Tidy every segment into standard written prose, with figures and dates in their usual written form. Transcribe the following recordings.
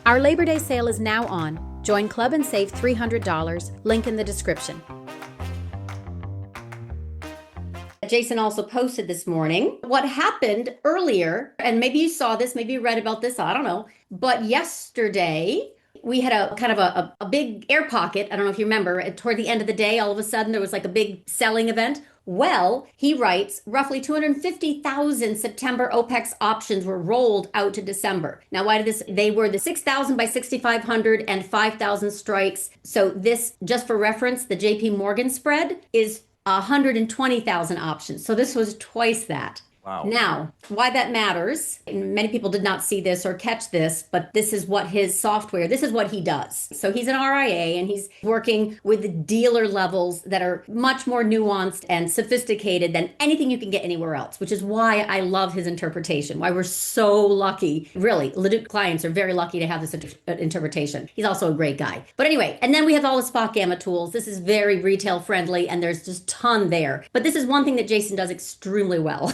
Our Labor Day sale is now on. Join Club and save $300. Link in the description. Jason also posted this morning what happened earlier, and maybe you saw this, maybe you read about this, I don't know. But yesterday, we had a kind of a big air pocket. I don't know if you remember, toward the end of the day, all of a sudden there was like a big selling event. Well, he writes, roughly 250,000 September OPEX options were rolled out to December. Now, why did this? They were the 6,000 by 6,500 and 5,000 strikes. So this, just for reference, the JP Morgan spread is 120,000 options. So this was twice that. Wow. Now, why that matters, and many people did not see this or catch this, but this is what his software, this is what he does. So he's an RIA and he's working with dealer levels that are much more nuanced and sophisticated than anything you can get anywhere else, which is why I love his interpretation, why we're so lucky. Really, LaDuc clients are very lucky to have this interpretation. He's also a great guy. But anyway, and then we have all the spot gamma tools. This is very retail friendly and there's just a ton there. But this is one thing that Jason does extremely well.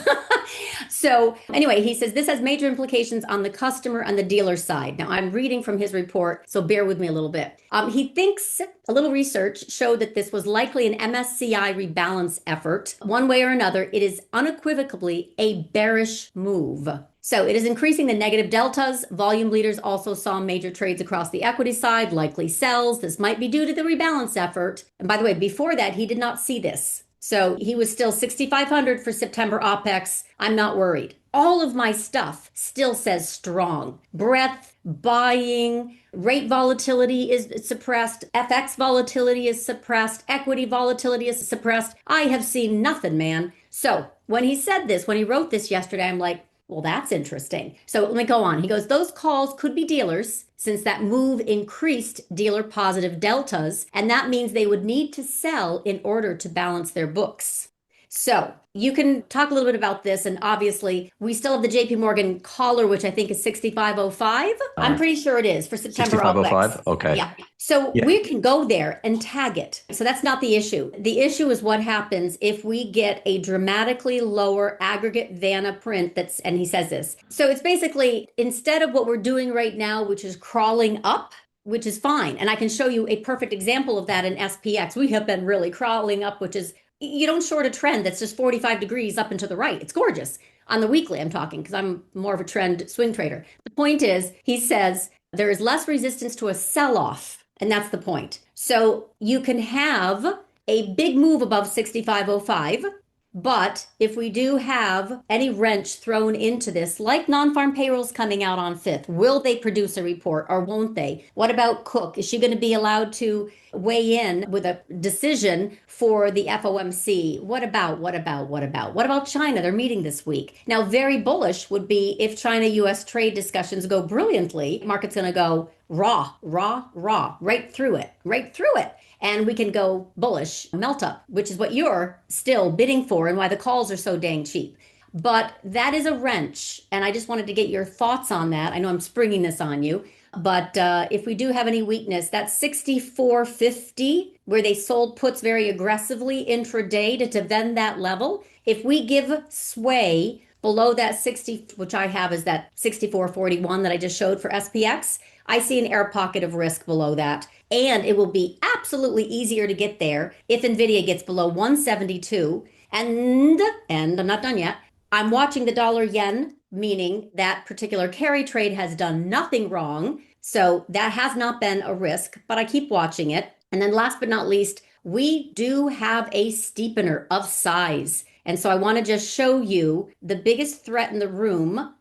So anyway, he says this has major implications on the customer and the dealer side. Now I'm reading from his report, so bear with me a little bit. He thinks a little research showed that this was likely an MSCI rebalance effort. One way or another, it is unequivocally a bearish move. So it is increasing the negative deltas. Volume leaders also saw major trades across the equity side, likely sells. This might be due to the rebalance effort. And by the way, before that, he did not see this. So he was still 6,500 for September OPEX. I'm not worried. All of my stuff still says strong. Breadth, buying, rate volatility is suppressed. FX volatility is suppressed. Equity volatility is suppressed. I have seen nothing, man. So when he said this, when he wrote this yesterday, I'm like, well, that's interesting. So let me go on. He goes, those calls could be dealers since that move increased dealer positive deltas, and that means they would need to sell in order to balance their books. So you can talk a little bit about this, and obviously we still have the JP Morgan collar, which I think is 6505. I'm pretty sure it is for September. 6505? Okay. Yeah. So we can go there and tag it. So that's not the issue. The issue is what happens if we get a dramatically lower aggregate vanna print that's, and he says this. So it's basically, instead of what we're doing right now, which is crawling up, which is fine. And I can show you a perfect example of that in SPX. We have been really crawling up, which is, you don't short a trend that's just 45 degrees up and to the right. It's gorgeous. On the weekly, I'm talking, because I'm more of a trend swing trader. The point is, he says there is less resistance to a sell-off, and that's the point. So you can have a big move above 6505, but if we do have any wrench thrown into this, like non-farm payrolls coming out on 5th, will they produce a report or won't they? What about Cook? Is she going to be allowed to weigh in with a decision for the FOMC? What about China? They're meeting this week. Now, very bullish would be if China-US trade discussions go brilliantly, market's going to go raw, right through it. And we can go bullish, melt up, which is what you're still bidding for and why the calls are so dang cheap. But that is a wrench. And I just wanted to get your thoughts on that. I know I'm springing this on you. But if we do have any weakness, that's 64.50, where they sold puts very aggressively intraday to defend that level. If we give sway below that 60, which I have is that 64.41 that I just showed for SPX, I see an air pocket of risk below that. And it will be absolutely easier to get there if Nvidia gets below 172. And I'm not done yet. I'm watching the dollar yen, meaning that particular carry trade has done nothing wrong. So that has not been a risk, but I keep watching it. And then last but not least, we do have a steepener of size. And so I want to just show you the biggest threat in the room.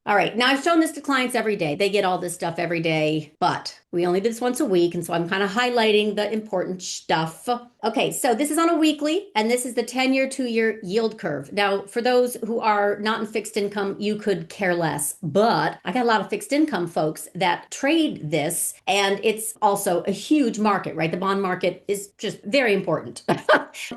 All right, now I've shown this to clients every day. They get all this stuff every day, but we only do this once a week, and so I'm kind of highlighting the important stuff. Okay, so this is on a weekly, and this is the 10-year, 2-year yield curve. Now, for those who are not in fixed income, you could care less, but I got a lot of fixed income folks that trade this, and it's also a huge market, right? The bond market is just very important.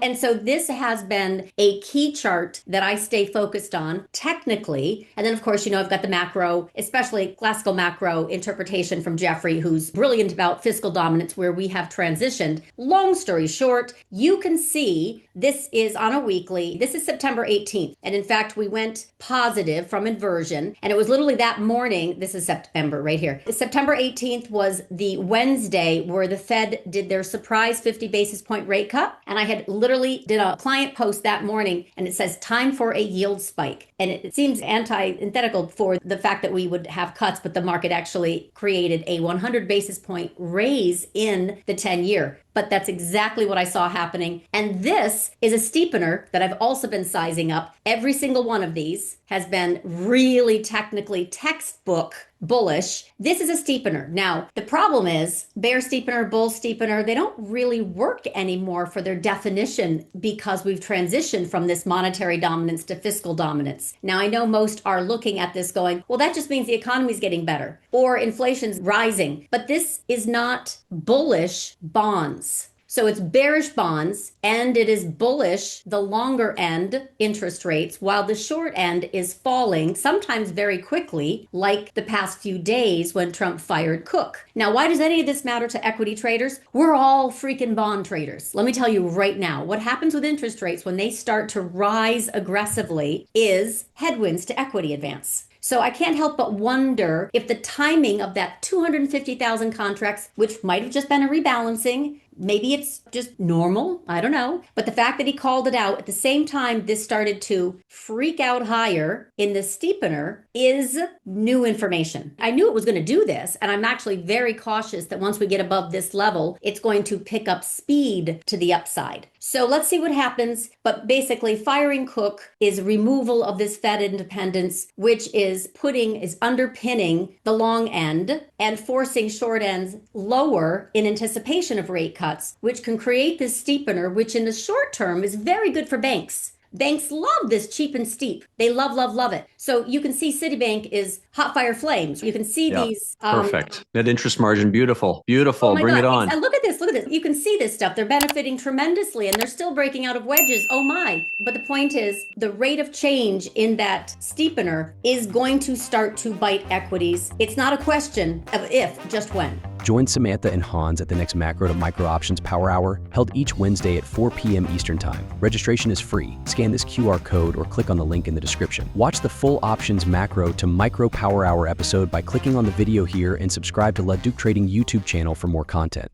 And so this has been a key chart that I stay focused on technically. And then, of course, you know, I've got the macro, especially classical macro interpretation from Jeffrey, who's who's brilliant about fiscal dominance, where we have transitioned. Long story short, you can see this is on a weekly. This is September 18th. And in fact, we went positive from inversion. And it was literally that morning. This is September right here. September 18th was the Wednesday where the Fed did their surprise 50 basis point rate cut. And I had literally did a client post that morning, and it says time for a yield spike. And it seems antithetical for the fact that we would have cuts, but the market actually created a 100 basis point raise in the 10-year. But that's exactly what I saw happening. And this is a steepener that I've also been sizing up. Every single one of these has been really technically textbook bullish. This is a steepener. Now, the problem is bear steepener, bull steepener, they don't really work anymore for their definition because we've transitioned from this monetary dominance to fiscal dominance. Now, I know most are looking at this going, well, that just means the economy's getting better or inflation's rising. But this is not bullish bonds. So it's bearish bonds, and it is bullish, the longer end interest rates, while the short end is falling, sometimes very quickly, like the past few days when Trump fired Cook. Now, why does any of this matter to equity traders? We're all freaking bond traders. Let me tell you right now, what happens with interest rates when they start to rise aggressively is headwinds to equity advance. So I can't help but wonder if the timing of that 250,000 contracts, which might have just been a rebalancing, maybe it's just normal, I don't know. But the fact that he called it out at the same time this started to freak out higher in the steepener is new information. I knew it was going to do this, and I'm actually very cautious that once we get above this level, it's going to pick up speed to the upside. So let's see what happens. But basically, firing Cook is removal of this Fed independence, which is underpinning the long end and forcing short ends lower in anticipation of rate cuts, which can create this steepener, which in the short term is very good for banks. Banks love this cheap and steep. They love, love, love it. So you can see Citibank is hot fire flames. You can see these. Perfect. Net interest margin. Beautiful. Beautiful. Oh Bring God. it on. And look at this. Look at this. You can see this stuff. They're benefiting tremendously, and they're still breaking out of wedges. Oh my. But the point is, the rate of change in that steepener is going to start to bite equities. It's not a question of if, just when. Join Samantha and Hans at the next Macro to Micro Options Power Hour, held each Wednesday at 4 p.m. Eastern Time. Registration is free. Scan this QR code or click on the link in the description. Watch the full Options Macro to Micro Power Hour episode by clicking on the video here and subscribe to LaDucTrading YouTube channel for more content.